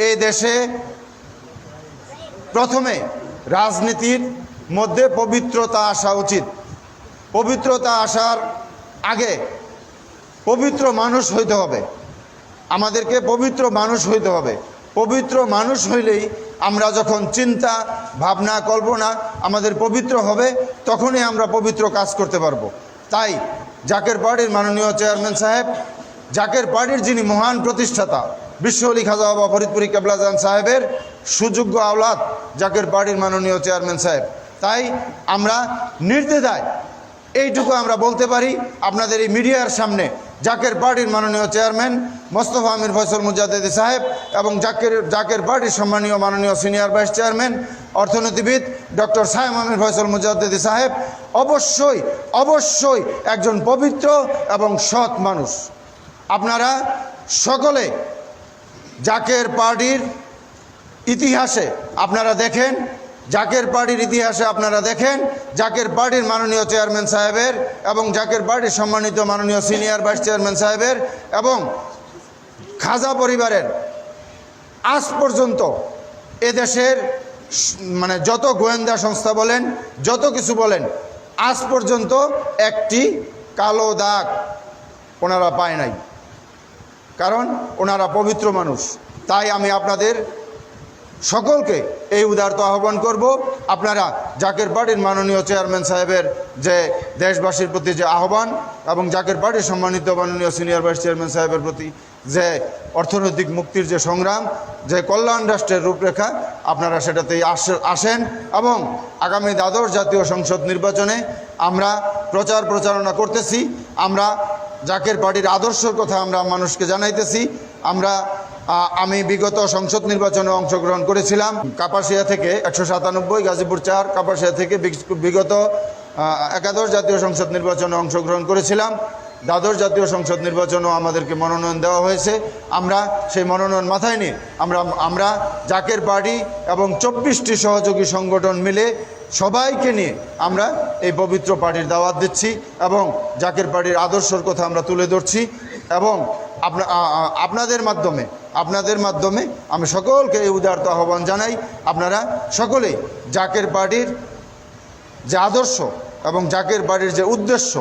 এই দেশে প্রথমে রাজনীতির মধ্যে পবিত্রতা আসা উচিত। পবিত্রতা আসার আগে পবিত্র মানুষ হইতে হবে। আমাদেরকে পবিত্র মানুষ হইতে হবে। পবিত্র মানুষ হইলেই আমরা যখন চিন্তা ভাবনা কল্পনা আমাদের পবিত্র হবে, তখনই আমরা পবিত্র কাজ করতে পারবো। তাই জাকের পার্টির মাননীয় চেয়ারম্যান সাহেব, জাকের পার্টির যিনি মহান প্রতিষ্ঠাতা বিশ্ব অলি খাজা বাবা ফরিদপুরি কেবলাজান সাহেবের সুযোগ্য আওলাদ জাকের পার্টির মাননীয় চেয়ারম্যান সাহেব। তাই আমরা নির্দ্বিধায় এইটুকু আমরা বলতে পারি আপনাদের এই মিডিয়ার সামনে, জাকের পার্টির মাননীয় চেয়ারম্যান মোস্তফা আমির ফয়সল মুজাদ্দেদি সাহেব এবং জাকের পার্টির সম্মানীয় মাননীয় সিনিয়র ভাইস চেয়ারম্যান অর্থনীতিবিদ ডক্টর সায়েম আমির ফয়সল মুজাদ্দেদি সাহেব অবশ্যই অবশ্যই একজন পবিত্র এবং সৎ মানুষ। আপনারা সকলে জাকের পার্টির ইতিহাসে আপনারা দেখেন, জাকের পার্টির ইতিহাসে আপনারা দেখেন জাকের পার্টির মাননীয় চেয়ারম্যান সাহেবের এবং জাকের পার্টির সম্মানিত মাননীয় সিনিয়র ভাইস চেয়ারম্যান সাহেবের এবং খাজা পরিবারের আজ পর্যন্ত এদেশের যত গোয়েন্দা সংস্থা বলেন, যত কিছু বলেন, আজ পর্যন্ত একটি কালো দাগ ওনারা পায় নাই, কারণ ওনারা পবিত্র মানুষ। তাই আমি আপনাদের সকলকে এই উদারত আহ্বান করব, আপনারা জাকের পার্টির মাননীয় চেয়ারম্যান সাহেবের যে দেশবাসীর প্রতি যে আহ্বান এবং জাকের পার্টির সম্মানিত মাননীয় সিনিয়র ভাইস চেয়ারম্যান সাহেবের প্রতি যে অর্থনৈতিক মুক্তির যে সংগ্রাম, যে কল্যাণ রাষ্ট্রের রূপরেখা, আপনারা সেটাতেই আসেন এবং আগামী দ্বাদশ জাতীয় সংসদ নির্বাচনে আমরা প্রচারণা করতেছি। আমরা জাকের পার্টির আদর্শের কথা আমরা মানুষকে জানাইতেছি। আমি বিগত সংসদ নির্বাচনে অংশগ্রহণ করেছিলাম কাপাসিয়া থেকে 197, গাজীপুর 4 কাপাসিয়া থেকে বিগত একাদশ জাতীয় সংসদ নির্বাচনে অংশগ্রহণ করেছিলাম। দ্বাদশ জাতীয় সংসদ নির্বাচনেও আমাদেরকে মনোনয়ন দেওয়া হয়েছে। আমরা সেই মনোনয়ন মাথায় নিয়ে আমরা জাকের পার্টি এবং 24টি সহযোগী সংগঠন মিলে সবাইকে নিয়ে আমরা এই পবিত্র পার্টির দাওয়াত দিচ্ছি এবং জাকের পার্টির আদর্শের কথা আমরা তুলে ধরছি এবং আপনাদের মাধ্যমে আমি সকলকে এই উদারত আহ্বান জানাই, আপনারা সকলেই জাকের পার্টির যে আদর্শ এবং জাকের পার্টির যে উদ্দেশ্য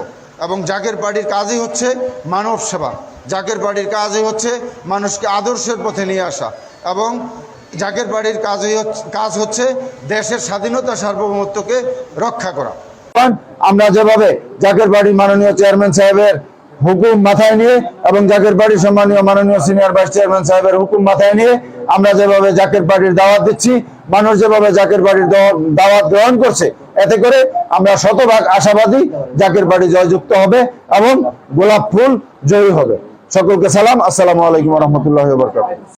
এবং জাকের পার্টির কাজই হচ্ছে মানব সেবা, জাকের পার্টির কাজই হচ্ছে মানুষকে আদর্শের পথে নিয়ে আসা এবং জাকের পার্টির কাজ হচ্ছে দেশের স্বাধীনতা সার্বভৌমত্বকে রক্ষা করা। আমরা যেভাবে জাকের পার্টির মাননীয় চেয়ারম্যান সাহেবের হুকুম মাথায় নিয়ে এবং জাকের পার্টির সম্মানীয় মাননীয় সিনিয়র ভাইস চেয়ারম্যান সাহেবের হুকুম মাথায় নিয়ে আমরা যেভাবে জাকের পার্টির দাওয়াত দিচ্ছি, মানুষ যেভাবে জাকের পার্টির দাওয়াত গ্রহণ করছে, এতে করে আমরা শতভাগ আশাবাদী জাকের পার্টি জয়যুক্ত হবে এবং গোলাপ ফুল জয়ী হবে। সকলকে সালাম, আসসালামু আলাইকুম ওয়া রাহমাতুল্লাহি ওয়া বারাকাতুহু।